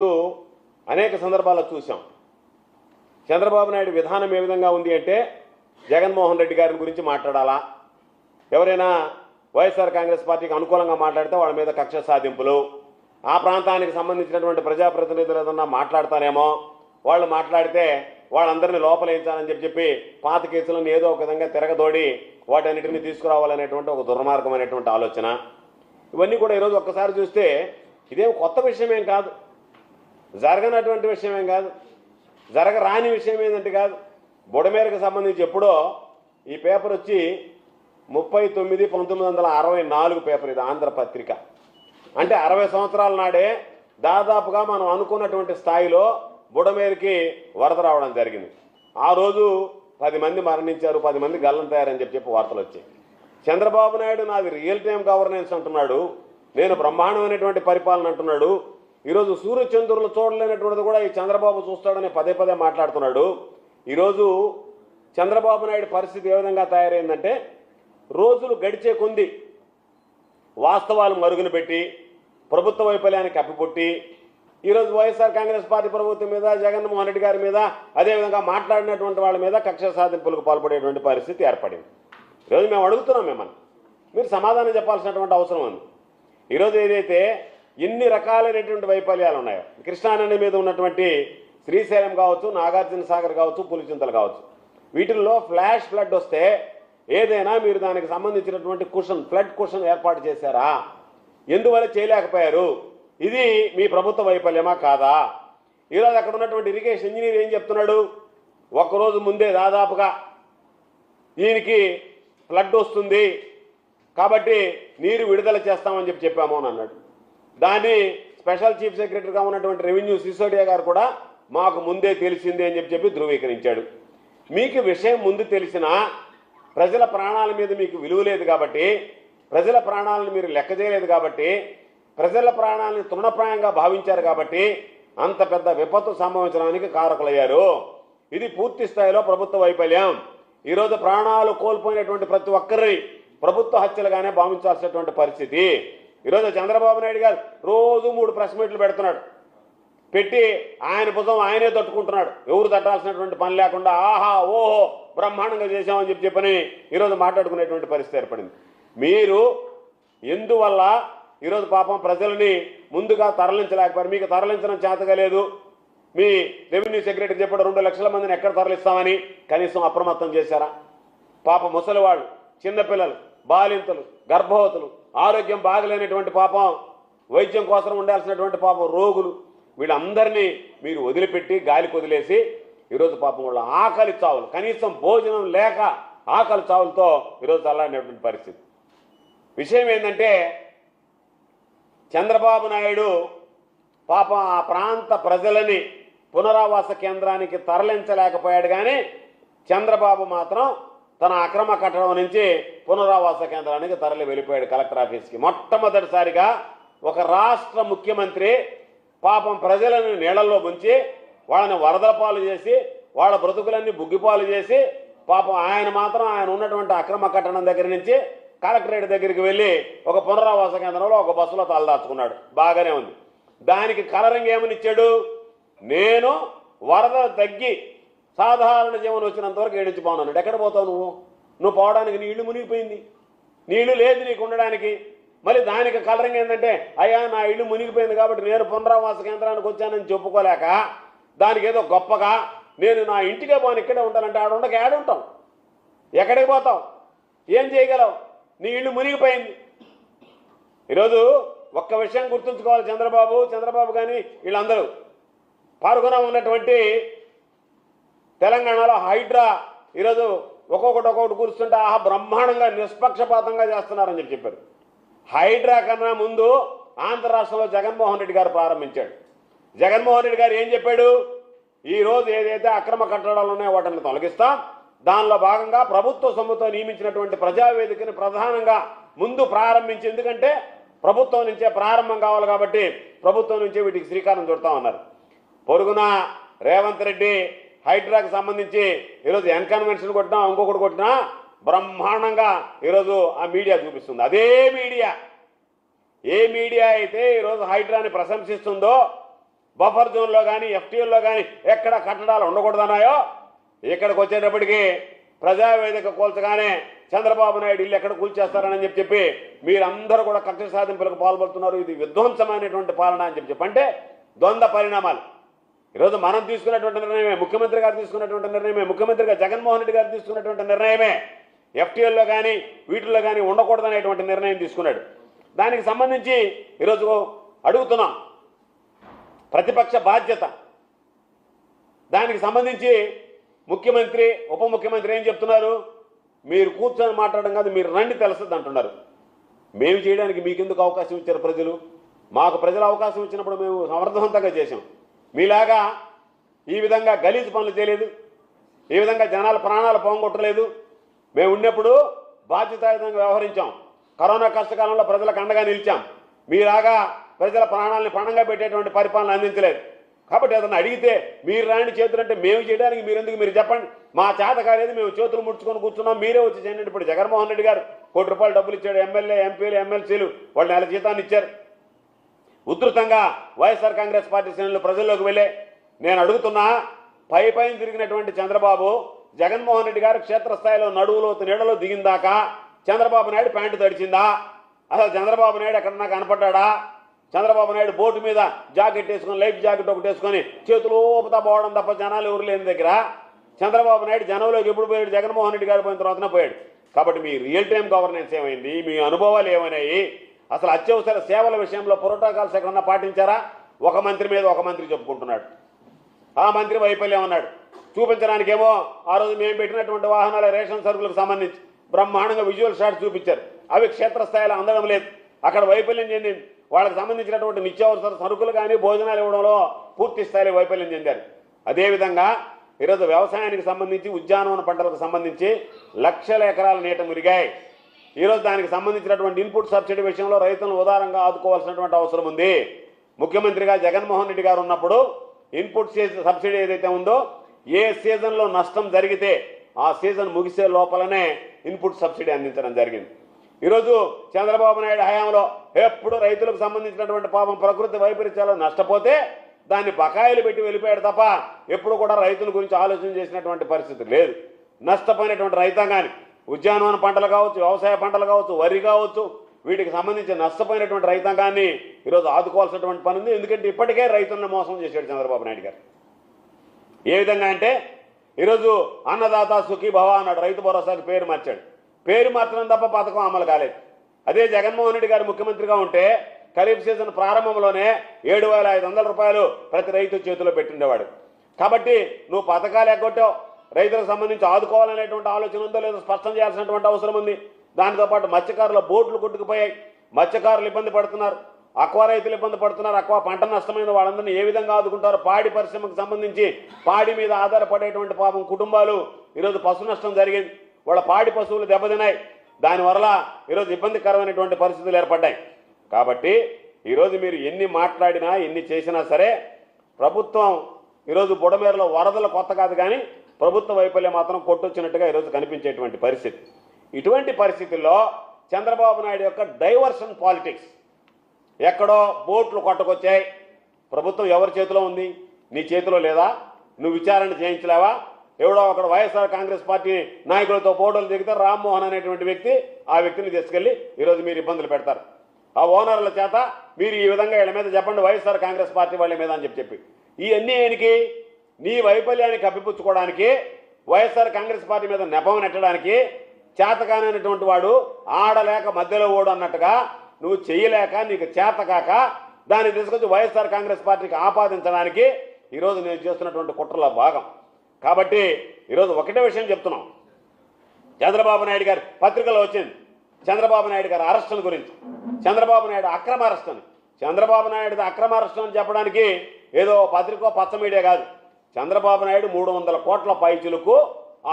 అనేక సందర్భాల్లో చూసాం. చంద్రబాబు నాయుడు విధానం ఏ విధంగా ఉంది అంటే జగన్మోహన్ రెడ్డి గారి గురించి మాట్లాడాలా, ఎవరైనా వైఎస్ఆర్ కాంగ్రెస్ పార్టీకి అనుకూలంగా మాట్లాడితే వాళ్ళ మీద కక్ష సాధింపులు, ఆ ప్రాంతానికి సంబంధించినటువంటి ప్రజాప్రతినిధులు ఏదన్నా మాట్లాడతారేమో, వాళ్ళు మాట్లాడితే వాళ్ళందరినీ లోపలేయించాలని చెప్పి పాత కేసులను ఏదో ఒక విధంగా తిరగదోడి వాటన్నిటిని తీసుకురావాలనేటువంటి ఒక దుర్మార్గమైనటువంటి ఆలోచన. ఇవన్నీ కూడా ఈరోజు ఒక్కసారి చూస్తే ఇదేం కొత్త విషయమేం కాదు, జరగనటువంటి విషయమేం కాదు, జరగరాని విషయం ఏంటంటే కాదు. బుడమేరకు సంబంధించి ఎప్పుడో ఈ పేపర్ వచ్చి 39/1964 పేపర్, ఇది ఆంధ్రపత్రిక. అంటే 60 సంవత్సరాల నాడే దాదాపుగా మనం అనుకున్నటువంటి స్థాయిలో బుడమేరుకి వరద రావడం జరిగింది. ఆ రోజు 10 మంది మరణించారు, 10 మంది గల్లంతయ్యారని చెప్పి వార్తలు వచ్చాయి. చంద్రబాబు నాయుడు నాది రియల్ టైం గవర్నెన్స్ అంటున్నాడు, నేను బ్రహ్మాండమైనటువంటి పరిపాలన అంటున్నాడు. ఈరోజు సూర్యచంద్రులు చూడలేనటువంటిది కూడా ఈ చంద్రబాబు చూస్తాడని పదే పదే మాట్లాడుతున్నాడు. ఈరోజు చంద్రబాబు నాయుడు పరిస్థితి ఏ విధంగా తయారైందంటే, రోజులు గడిచే కొంది వాస్తవాలు మరుగున పెట్టి ప్రభుత్వ వైఫల్యాన్ని కప్పిపుట్టి ఈరోజు వైఎస్ఆర్ కాంగ్రెస్ పార్టీ ప్రభుత్వం మీద, జగన్మోహన్ రెడ్డి గారి మీద, అదేవిధంగా మాట్లాడినటువంటి వాళ్ళ మీద కక్ష సాధింపులకు పాల్పడేటువంటి పరిస్థితి ఏర్పడింది. ఈరోజు మేము అడుగుతున్నాం, మిమ్మల్ని మీరు సమాధానం చెప్పాల్సినటువంటి అవసరం ఉంది. ఈరోజు ఏదైతే ఎన్ని రకాలైనటువంటి వైఫల్యాలు ఉన్నాయో, కృష్ణానది మీద ఉన్నటువంటి శ్రీశైలం కావచ్చు, నాగార్జున సాగర్ కావచ్చు, పులిచింతలు కావచ్చు, వీటిల్లో ఫ్లాష్ ఫ్లడ్ వస్తే ఏదైనా మీరు దానికి సంబంధించినటువంటి ఫ్లడ్ కుషన్ ఏర్పాటు చేశారా? ఎందువల్ల చేయలేకపోయారు? ఇది మీ ప్రభుత్వ వైఫల్యమా కాదా? ఈరోజు అక్కడ ఉన్నటువంటి ఇరిగేషన్ ఇంజనీర్ ఏం చెప్తున్నాడు, ఒక్కరోజు ముందే దాదాపుగా దీనికి ఫ్లడ్ వస్తుంది కాబట్టి నీరు విడుదల చేస్తామని చెప్పాము అని అన్నాడు. దాన్ని స్పెషల్ చీఫ్ సెక్రటరీగా ఉన్నటువంటి రెవెన్యూ సిసోడియా గారు కూడా మాకు ముందే తెలిసిందే అని చెప్పి ధృవీకరించాడు. మీకు విషయం ముందు తెలిసినా ప్రజల ప్రాణాల మీద మీకు విలువ లేదు కాబట్టి, ప్రజల ప్రాణాలను మీరు లెక్క చేయలేదు కాబట్టి, ప్రజల ప్రాణాలను తృణప్రాయంగా భావించారు కాబట్టి అంత పెద్ద విపత్తు సంభవించడానికి కారకులయ్యారు. ఇది పూర్తి స్థాయిలో ప్రభుత్వ వైఫల్యం. ఈరోజు ప్రాణాలు కోల్పోయినటువంటి ప్రతి ఒక్కరిని ప్రభుత్వ హత్యలుగానే భావించాల్సినటువంటి పరిస్థితి. ఈరోజు చంద్రబాబు నాయుడు గారు రోజు 3 ప్రెస్ మీట్లు పెడుతున్నాడు, పెట్టి ఆయన భుజం ఆయనే తట్టుకుంటున్నాడు, ఎవరు తట్టాల్సినటువంటి పని లేకుండా ఆహా ఓహో బ్రహ్మాండంగా చేశామని చెప్పని ఈరోజు మాట్లాడుకునేటువంటి పరిస్థితి ఏర్పడింది. మీరు ఎందువల్ల ఈరోజు పాపం ప్రజలని ముందుగా తరలించలేకపోయారు? మీకు తరలించడం చేతగా లేదు. మీ రెవెన్యూ సెక్రటరీ చెప్పాడు 2 లక్షల మందిని ఎక్కడ తరలిస్తామని, కనీసం అప్రమత్తం చేశారా? పాప ముసలివాళ్ళు, చిన్నపిల్లలు, బాలింతలు, గర్భవతులు, ఆరోగ్యం బాగలేనటువంటి పాపం, వైద్యం కోసం ఉండాల్సినటువంటి పాపం రోగులు, వీళ్ళందరినీ మీరు వదిలిపెట్టి గాలికి వదిలేసి ఈరోజు పాపం వాళ్ళ ఆకలి చావులు, కనీసం భోజనం లేక ఆకలి చావులతో ఈరోజు చల్లాడినటువంటి పరిస్థితి. విషయం ఏంటంటే, చంద్రబాబు నాయుడు పాపం ఆ ప్రాంత ప్రజలని పునరావాస కేంద్రానికి తరలించలేకపోయాడు. కానీ చంద్రబాబు మాత్రం తన అక్రమ కట్టడం నుంచి పునరావాస కేంద్రానికి తరలి వెళ్ళిపోయాడు కలెక్టర్ ఆఫీస్కి. మొట్టమొదటిసారిగా ఒక రాష్ట్ర ముఖ్యమంత్రి పాపం ప్రజలను నీళ్లలో ముంచి వాళ్ళని వరదల పాలు చేసి వాళ్ళ బ్రతుకులన్నీ బుగ్గిపాలు చేసి పాపం ఆయన మాత్రం ఆయన ఉన్నటువంటి అక్రమ కట్టడం దగ్గర నుంచి కలెక్టరేట్ దగ్గరికి వెళ్ళి ఒక పునరావాస కేంద్రంలో ఒక బస్సులో తలదాచుకున్నాడు. బాగానే ఉంది. దానికి కలరింగ్ ఏమని ఇచ్చాడు, నేను వరద తగ్గి సాధారణ జీవనం వచ్చినంత వరకు ఏడించి పోనాడు. ఎక్కడ పోతావు నువ్వు పోవడానికి నీ ఇల్లు మునిగిపోయింది, నీళ్లు లేదు నీకు ఉండడానికి. మళ్ళీ దానికి కలరింగ్ ఏంటంటే, అయ్యా నా ఇల్లు మునిగిపోయింది కాబట్టి నేను పునరావాస కేంద్రానికి వచ్చానని చెప్పుకోలేక దానికి ఏదో గొప్పగా నేను నా ఇంటికే పోను ఇక్కడే ఉంటానంటే ఆడ ఉండక ఏడుంటాం, ఎక్కడికి పోతావు, ఏం చేయగలవు, నీ ఇల్లు మునిగిపోయింది. ఈరోజు ఒక్క విషయం గుర్తుంచుకోవాలి, చంద్రబాబు కానీ వీళ్ళందరూ పాల్గొన ఉన్నటువంటి తెలంగాణలో హైడ్రా ఈరోజు ఒక్కొక్కటి కూర్చుంటే ఆహా బ్రహ్మాండంగా నిష్పక్షపాతంగా చేస్తున్నారని చెప్పారు. హైడ్రా కన్నా ముందు ఆంధ్ర రాష్ట్రంలో జగన్మోహన్ రెడ్డి గారు ప్రారంభించాడు. జగన్మోహన్ రెడ్డి గారు ఏం చెప్పాడు, ఈరోజు ఏదైతే అక్రమ కట్టడాలు ఉన్నాయో వాటిని తొలగిస్తాం, దానిలో భాగంగా ప్రభుత్వ సొమ్ముతో నియమించినటువంటి ప్రజావేదికని ప్రధానంగా ముందు ప్రారంభించి, ఎందుకంటే ప్రభుత్వం నుంచే ప్రారంభం కావాలి కాబట్టి ప్రభుత్వం నుంచే వీటికి శ్రీకారం చుడతామన్నారు. పొరుగున రేవంత్ రెడ్డి హైడ్రాకి సంబంధించి ఈరోజు ఎన్కన్వెన్షన్ కొట్టినా ఇంకొకటి కొట్టినా బ్రహ్మాండంగా ఈరోజు ఆ మీడియా చూపిస్తుంది. అదే మీడియా ఏ మీడియా అయితే ఈరోజు హైడ్రాని ప్రశంసిస్తుందో బఫర్ జోన్లో కానీ ఎఫ్టీఎల్లో కానీ ఎక్కడ కట్టడాలు ఉండకూడదన్నాయో ఇక్కడికి వచ్చేటప్పటికి ప్రజావేదిక కూల్చగానే చంద్రబాబు నాయుడు ఇల్లు ఎక్కడ కూల్చేస్తారని చెప్పి మీరందరూ కూడా కక్ష సాధింపులకు పాల్పడుతున్నారు. ఇది విధ్వంసమైనటువంటి పాలన అని చెప్పి అంటే ద్వంద్వ పరిణామాలు. ఈరోజు మనం తీసుకున్నటువంటి నిర్ణయమే, ముఖ్యమంత్రి గారు తీసుకున్నటువంటి నిర్ణయమే, ముఖ్యమంత్రిగా జగన్మోహన్ రెడ్డి గారు తీసుకున్నటువంటి నిర్ణయమే ఎఫ్టీఎల్లో కానీ వీటిల్లో కానీ ఉండకూడదనేటువంటి నిర్ణయం తీసుకున్నాడు. దానికి సంబంధించి ఈరోజు అడుగుతున్నాం ప్రతిపక్ష బాధ్యత. దానికి సంబంధించి ముఖ్యమంత్రి ఉప ముఖ్యమంత్రి ఏం చెప్తున్నారు, మీరు కూర్చొని మాట్లాడడం కాదు, మీరు రండి తెలుస్తుంది అంటున్నారు. మేము చేయడానికి మీకెందుకు అవకాశం ఇచ్చారు ప్రజలు? మాకు ప్రజలు అవకాశం ఇచ్చినప్పుడు మేము సమర్థవంతంగా చేసాం. మీలాగా ఈ విధంగా గలీజు పనులు చేయలేదు, ఈ విధంగా జనాల ప్రాణాలు పోగొట్టలేదు. మేము ఉన్నప్పుడు బాధ్యతాయుతంగా వ్యవహరించాం. కరోనా కష్టకాలంలో ప్రజలకు అండగా నిలిచాం. మీలాగా ప్రజల ప్రాణాలను పణంగా పెట్టేటువంటి పరిపాలన అందించలేదు. కాబట్టి ఏదన్నా అడిగితే మీరు రాని చేతులు అంటే మేము చేయడానికి మీరు చెప్పండి. మా చేత కాలేదు, మేము చేతులు ముడుచుకొని కూర్చున్నాం, మీరే వచ్చి చేయండి. ఇప్పుడు జగన్మోహన్ రెడ్డి గారు ₹1 కోటి డబ్బులు ఇచ్చాడు. ఎమ్మెల్యే ఎంపీలు ఎమ్మెల్సీలు వాళ్ళు నెల జీతాన్ని ఇచ్చారు. ఉధృతంగా వైఎస్ఆర్ కాంగ్రెస్ పార్టీ శ్రేణులు ప్రజల్లోకి వెళ్ళే నేను అడుగుతున్నా, పైన తిరిగినటువంటి చంద్రబాబు జగన్మోహన్ రెడ్డి గారు క్షేత్రస్థాయిలో నడువులో నీడలో దిగిందాకా చంద్రబాబు నాయుడు ప్యాంటు తడిచిందా? అసలు చంద్రబాబు నాయుడు ఎక్కడన్నా కనపడ్డా? చంద్రబాబు నాయుడు బోటు మీద జాకెట్ వేసుకొని లైఫ్ జాకెట్ ఒకటి వేసుకొని చేతులు ఊపుతా పోవడం తప్ప జనాలు ఎవరు లేని దగ్గర చంద్రబాబు నాయుడు జనంలోకి ఎప్పుడు పోయాడు? జగన్మోహన్ రెడ్డి గారు పోయిన తర్వాతనే పోయాడు. కాబట్టి మీ రియల్ టైం గవర్నెన్స్ ఏమైంది? మీ అనుభవాలు ఏమైనాయి? అసలు అత్యవసర సేవల విషయంలో ప్రోటోకాల్స్ ఎక్కడన్నా పాటించారా? ఒక మంత్రి మీద ఒక మంత్రి చెప్పుకుంటున్నాడు. ఆ మంత్రి వైఫల్యం అన్నాడు. చూపించడానికేమో ఆ రోజు మేము పెట్టినటువంటి వాహనాల రేషన్ సరుకులకు సంబంధించి బ్రహ్మాండంగా విజువల్ షాట్స్ చూపించారు. అవి క్షేత్రస్థాయిలో అందడం లేదు. అక్కడ వైఫల్యం చెందింది. వాళ్ళకి సంబంధించినటువంటి నిత్యావసర సరుకులు కానీ భోజనాలు ఇవ్వడంలో పూర్తి స్థాయిలో వైఫల్యం చెందారు. అదేవిధంగా ఈరోజు వ్యవసాయానికి సంబంధించి ఉద్యానవన పంటలకు సంబంధించి లక్షల ఎకరాల నీట మురిగాయి. ఈరోజు దానికి సంబంధించినటువంటి ఇన్పుట్ సబ్సిడీ విషయంలో రైతులను ఉదారంగా ఆదుకోవాల్సినటువంటి అవసరం ఉంది. ముఖ్యమంత్రిగా జగన్మోహన్ రెడ్డి గారు ఉన్నప్పుడు ఇన్పుట్ సబ్సిడీ ఏదైతే ఉందో ఏ సీజన్లో నష్టం జరిగితే ఆ సీజన్ ముగిసే లోపలనే ఇన్పుట్ సబ్సిడీ అందించడం జరిగింది. ఈరోజు చంద్రబాబు నాయుడు హయాంలో ఎప్పుడు రైతులకు సంబంధించినటువంటి పాపం ప్రకృతి వైపరీత్యాలు నష్టపోతే దాన్ని బకాయిలు పెట్టి వెళ్ళిపోయాడు తప్ప ఎప్పుడు కూడా రైతుల గురించి ఆలోచన చేసినటువంటి పరిస్థితి లేదు. నష్టపోయినటువంటి రైతాంగాన్ని ఉద్యానవన పంటలు కావచ్చు, వ్యవసాయ పంటలు కావచ్చు, వరి కావచ్చు, వీటికి సంబంధించి నష్టపోయినటువంటి రైతాంగాన్ని ఈరోజు ఆదుకోవాల్సినటువంటి పని ఉంది. ఎందుకంటే ఇప్పటికే రైతులను మోసం చేశాడు చంద్రబాబు నాయుడు గారు. ఏ విధంగా అంటే ఈరోజు అన్నదాత సుఖీ భవ అన్నాడు, రైతు భరోసాకి పేరు మార్చాడు. పేరు మార్చడం తప్ప పథకం అమలు కాలేదు. అదే జగన్మోహన్ రెడ్డి గారు ముఖ్యమంత్రిగా ఉంటే ఖరీఫ్ సీజన్ ప్రారంభంలోనే ₹7,500 ప్రతి రైతు చేతిలో పెట్టిండేవాడు. కాబట్టి నువ్వు పథకాలు ఎగ్గొట్టావు, రైతులకు సంబంధించి ఆదుకోవాలనేటువంటి ఆలోచన ఉందో లేదో స్పష్టం చేయాల్సినటువంటి అవసరం ఉంది. దానితో పాటు మత్స్యకారుల బోట్లు కొట్టుకుపోయాయి, మత్స్యకారులు ఇబ్బంది పడుతున్నారు, అక్వా రైతులు ఇబ్బంది పడుతున్నారు. అక్వా పంట నష్టమైన వాళ్ళందరినీ ఏ విధంగా ఆదుకుంటారు? పాడి పరిశ్రమకు సంబంధించి పాడి మీద ఆధారపడేటువంటి పాపం కుటుంబాలు ఈరోజు పశు నష్టం జరిగింది. వాళ్ళ పాడి పశువులు దెబ్బతిన్నాయి. దానివల్ల ఈరోజు ఇబ్బందికరమైనటువంటి పరిస్థితులు ఏర్పడ్డాయి. కాబట్టి ఈరోజు మీరు ఎన్ని మాట్లాడినా ఎన్ని చేసినా సరే ప్రభుత్వం ఈరోజు బుడమేరులో వరదలు కొత్త కాదు, కానీ ప్రభుత్వ వైఫల్యం మాత్రం కొట్టొచ్చినట్టుగా ఈరోజు కనిపించేటువంటి పరిస్థితి. ఇటువంటి పరిస్థితుల్లో చంద్రబాబు నాయుడు యొక్క డైవర్షన్ పాలిటిక్స్, ఎక్కడో బోట్లు కొట్టకొచ్చాయి, ప్రభుత్వం ఎవరి చేతిలో ఉంది? నీ చేతిలో లేదా? నువ్వు విచారణ చేయించలేవా? ఎవడో ఒకడు వైఎస్ఆర్ కాంగ్రెస్ పార్టీ నాయకులతో ఫోటోలు దిగితే రామ్మోహన్ అనేటువంటి వ్యక్తి ఆ వ్యక్తిని తీసుకెళ్లి ఈరోజు మీరు ఇబ్బందులు పెడతారు. ఆ ఓనర్ల చేత మీరు ఈ విధంగా వీళ్ళ మీద చెప్పండి, వైఎస్ఆర్ కాంగ్రెస్ పార్టీ వాళ్ళ మీద అని చెప్పి ఇవన్నీ ఆయనకి నీ వైఫల్యాన్ని కప్పిపుచ్చుకోవడానికి, వైఎస్ఆర్ కాంగ్రెస్ పార్టీ మీద నెపం నెట్టడానికి చేతకానటువంటి వాడు ఆడలేక మధ్యలో ఓడు అన్నట్టుగా నువ్వు చేయలేక నీకు చేతకాక దాన్ని తీసుకొచ్చి వైఎస్ఆర్ కాంగ్రెస్ పార్టీకి ఆపాదించడానికి ఈరోజు నేను చేస్తున్నటువంటి కుట్రలో భాగం. కాబట్టి ఈరోజు ఒకటే విషయం చెప్తున్నాం, చంద్రబాబు నాయుడు గారి పత్రికలో వచ్చింది చంద్రబాబు నాయుడు గారి అరెస్టుల గురించి, చంద్రబాబు నాయుడు అక్రమ అరెస్ట్ అని. చంద్రబాబు నాయుడు అక్రమ అరెస్ట్ అని చెప్పడానికి ఏదో పత్రిక పచ్చ మీడియా కాదు. చంద్రబాబు నాయుడు 300 కోట్ల పైచులకు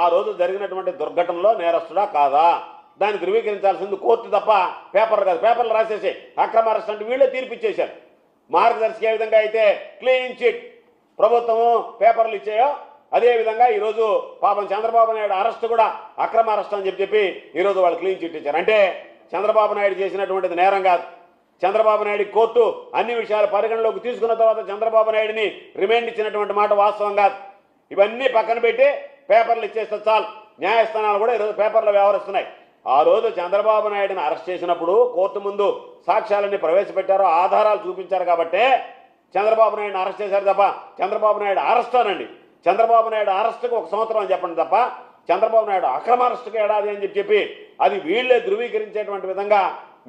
ఆ రోజు జరిగినటువంటి దుర్ఘటనలో నేరస్తుడా కాదా దాన్ని ధృవీకరించాల్సింది కోర్టు తప్ప పేపర్లు కాదు. పేపర్లు రాసేసి అక్రమ అరెస్ట్ అంటే వీళ్ళే తీర్పిచ్చేశారు. మార్గదర్శి ఏ విధంగా అయితే క్లీన్ చిట్ ప్రభుత్వము పేపర్లు ఇచ్చాయో అదేవిధంగా ఈరోజు పాపం చంద్రబాబు నాయుడు అరెస్ట్ కూడా అక్రమ అరెస్ట్ అని చెప్పి ఈరోజు వాళ్ళు క్లీన్ చిట్ ఇచ్చారు. అంటే చంద్రబాబు నాయుడు చేసినటువంటిది నేరం కాదు, చంద్రబాబు నాయుడు కోర్టు అన్ని విషయాలు పరిగణలోకి తీసుకున్న తర్వాత చంద్రబాబు నాయుడిని రిమాండ్ ఇచ్చినటువంటి మాట వాస్తవం కాదు. ఇవన్నీ పక్కన పెట్టి పేపర్లు ఇచ్చేస్తే చాలు. న్యాయస్థానాలు కూడా ఈరోజు పేపర్లో వ్యవహరిస్తున్నాయి. ఆ రోజు చంద్రబాబు నాయుడిని అరెస్ట్ చేసినప్పుడు కోర్టు ముందు సాక్ష్యాలన్నీ ప్రవేశపెట్టారు, ఆధారాలు చూపించారు కాబట్టే చంద్రబాబు నాయుడిని అరెస్ట్ చేశారు తప్ప చంద్రబాబు నాయుడు అరెస్ట్ అనండి. చంద్రబాబు నాయుడు అరెస్టుకు 1 సంవత్సరం అని చెప్పండి తప్ప చంద్రబాబు నాయుడు అక్రమ అరెస్టుకు ఏడాది అని చెప్పి అది వీళ్లే ధృవీకరించేటువంటి విధంగా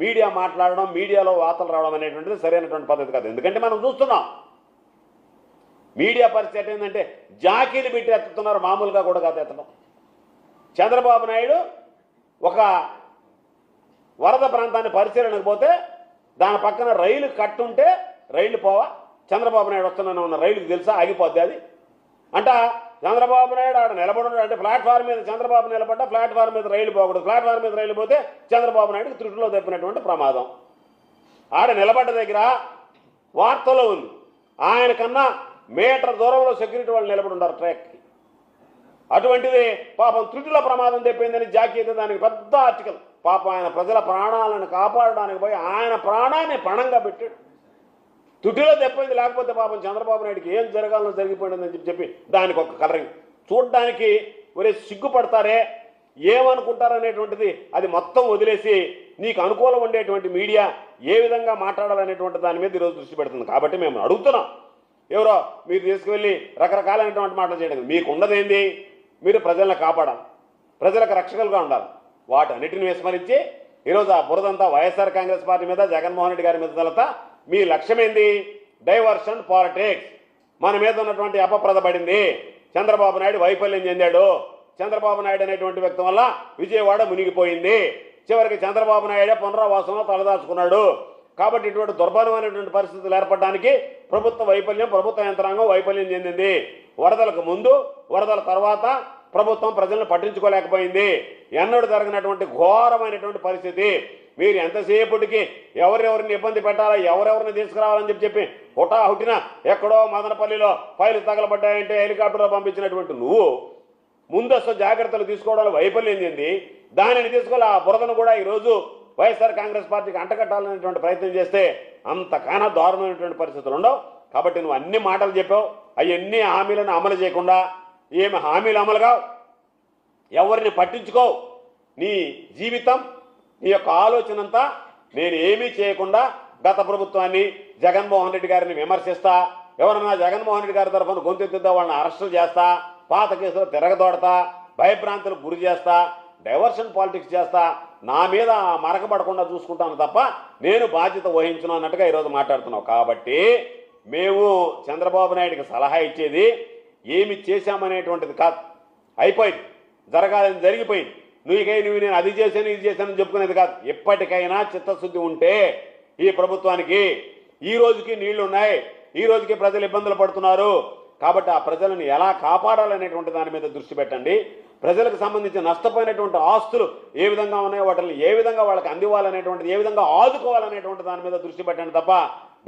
మీడియా మాట్లాడడం, మీడియాలో వార్తలు రావడం అనేటువంటిది సరైనటువంటి పద్ధతి కాదు. ఎందుకంటే మనం చూస్తున్నాం మీడియా పరిస్థితి ఏంటంటే జాకీలు పెట్టి ఎత్తుతున్నారు, మామూలుగా కూడా కాదు ఎత్తడం. చంద్రబాబు నాయుడు ఒక వరద ప్రాంతాన్ని పరిశీలనకు పోతే దాని పక్కన రైలు కట్టుంటే రైలు పోవా, చంద్రబాబు నాయుడు వస్తున్నాను ఉన్న రైలుకి తెలుసా ఆగిపోద్ది అది అంట. చంద్రబాబు నాయుడు ఆడ నిలబడి అంటే ప్లాట్ఫామ్ మీద చంద్రబాబు నిలబడ్డా ప్లాట్ఫామ్ మీద రైలు పోకూడదు, ప్లాట్ఫామ్ మీద రైలు పోతే చంద్రబాబు నాయుడుకి త్రుటిలో తప్పినటువంటి ప్రమాదం. ఆడ నిలబడ్డ దగ్గర వార్తలో ఉంది, ఆయన కన్నా మీటర్ దూరంలో సెక్యూరిటీ వాళ్ళు నిలబడి ఉన్నారు ట్రాక్కి. అటువంటిది పాపం త్రుటిలో ప్రమాదం తెప్పిందని జాకీ అయితే దానికి పెద్ద ఆర్టికల్. పాపం ఆయన ప్రజల ప్రాణాలను కాపాడడానికి పోయి ఆయన ప్రాణాన్ని పణంగా పెట్టాడు. తుటిలో తెప్పింది, లేకపోతే పాపం చంద్రబాబు నాయుడికి ఏం జరగాలో జరిగిపోయిందని చెప్పి దానికి ఒక కలరింగ్. చూడడానికి ఒరే సిగ్గుపడతారే, ఏమనుకుంటారనేటువంటిది అది మొత్తం వదిలేసి నీకు అనుకూలం ఉండేటువంటి మీడియా ఏ విధంగా మాట్లాడాలనేటువంటి దాని మీద ఈరోజు దృష్టి పెడుతుంది. కాబట్టి మేము అడుగుతున్నాం, ఎవరో మీరు తీసుకువెళ్ళి రకరకాలైనటువంటి మాటలు చేయడం మీకు ఉన్నదేంది? మీరు ప్రజలను కాపాడాలి, ప్రజలకు రక్షకులుగా ఉండాలి. వాటన్నిటిని విస్మరించి ఈరోజు ఆ బురదంతా వైఎస్ఆర్ కాంగ్రెస్ పార్టీ మీద, జగన్మోహన్ రెడ్డి గారి మీద తలత. మీ లక్ష్యం ఏంది? Diversion politics. మన మీద ఉన్నటువంటి అపప్రద పడింది. చంద్రబాబు నాయుడు వైఫల్యం చెందాడు. చంద్రబాబు నాయుడు అనేటువంటి వ్యక్తి వల్ల విజయవాడ మునిగిపోయింది. చివరికి చంద్రబాబు నాయుడే పునరావాసంలో తలదాచుకున్నాడు. కాబట్టి ఇటువంటి దుర్భరమైనటువంటి పరిస్థితులు ఏర్పడడానికి ప్రభుత్వ వైఫల్యం, ప్రభుత్వ యంత్రాంగం వైఫల్యం చెందింది. వరదలకు ముందు, వరదల తర్వాత ప్రభుత్వం ప్రజలను పట్టించుకోలేకపోయింది. ఎన్నడూ జరగనటువంటి ఘోరమైనటువంటి పరిస్థితి. మీరు ఎంతసేపటికి ఎవరెవరిని ఇబ్బంది పెట్టాలా, ఎవరెవరిని తీసుకురావాలని చెప్పి హుటాహుటిన ఎక్కడో మదనపల్లిలో ఫైలు తగలబడ్డాయంటే హెలికాప్టర్లో పంపించినటువంటి నువ్వు ముందస్తు జాగ్రత్తలు తీసుకోవడంలో వైఫల్యం చెంది దానిని తీసుకొని ఆ బురదను కూడా ఈరోజు వైఎస్ఆర్ కాంగ్రెస్ పార్టీకి అంటగట్టాలనేటువంటి ప్రయత్నం చేస్తే అంతకన్నా దారుణమైనటువంటి పరిస్థితులు ఉండవు. కాబట్టి నువ్వు అన్ని మాటలు చెప్పావు, అవన్నీ హామీలను అమలు చేయకుండా ఏమి హామీలు అమలు కావు, ఎవరిని పట్టించుకోవు. నీ జీవితం, నీ యొక్క ఆలోచన అంతా నేను ఏమీ చేయకుండా గత ప్రభుత్వాన్ని, జగన్మోహన్ రెడ్డి గారిని విమర్శిస్తా, ఎవరన్నా జగన్మోహన్ రెడ్డి గారి తరఫున గొంతెత్తుద్దా వాళ్ళని అరెస్టులు చేస్తా, పాత కేసులో తిరగదోడతా, భయభ్రాంతులకు గురి చేస్తా, డైవర్షన్ పాలిటిక్స్ చేస్తా, నా మీద మరకబడకుండా చూసుకుంటాను తప్ప నేను బాధ్యత వహించను అన్నట్టుగా ఈరోజు మాట్లాడుతున్నావు. కాబట్టి మేము చంద్రబాబు నాయుడికి సలహా ఇచ్చేది ఏమి చేశామనేటువంటిది కాదు. అయిపోయింది, జరగాలని జరిగిపోయింది. నువ్వు నేను అది చేశాను ఇది చేశానని చెప్పుకునేది కాదు. ఎప్పటికైనా చిత్తశుద్ధి ఉంటే ఈ ప్రభుత్వానికి ఈ రోజుకి నీళ్లు ఉన్నాయి, ఈ రోజుకి ప్రజలు ఇబ్బందులు పడుతున్నారు. కాబట్టి ఆ ప్రజలను ఎలా కాపాడాలనేటువంటి దాని మీద దృష్టి పెట్టండి. ప్రజలకు సంబంధించిన నష్టపోయినటువంటి ఆస్తులు ఏ విధంగా ఉన్నాయో వాటిని ఏ విధంగా వాళ్ళకి అందివ్వాలనేటువంటిది, ఏ విధంగా ఆదుకోవాలనేటువంటి దాని మీద దృష్టి పెట్టండి తప్ప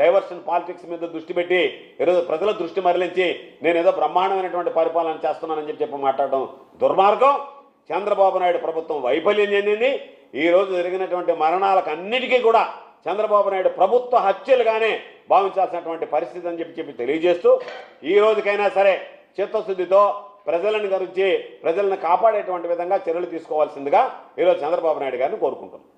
డైవర్షన్ పాలిటిక్స్ మీద దృష్టి పెట్టి ఈరోజు ప్రజల దృష్టి మరలించి నేను ఏదో బ్రహ్మాండమైనటువంటి పరిపాలన చేస్తున్నానని చెప్పి మాట్లాడడం దుర్మార్గం. చంద్రబాబు నాయుడు ప్రభుత్వం వైఫల్యం చెందింది. ఈరోజు జరిగినటువంటి మరణాలకు అన్నిటికీ కూడా చంద్రబాబు నాయుడు ప్రభుత్వ హత్యలుగానే భావించాల్సినటువంటి పరిస్థితి అని చెప్పి తెలియజేస్తూ ఈ రోజుకైనా సరే చిత్తశుద్ధితో ప్రజలను గురించి ప్రజలను కాపాడేటువంటి విధంగా చర్యలు తీసుకోవాల్సిందిగా ఈరోజు చంద్రబాబు నాయుడు గారిని కోరుకుంటున్నాం.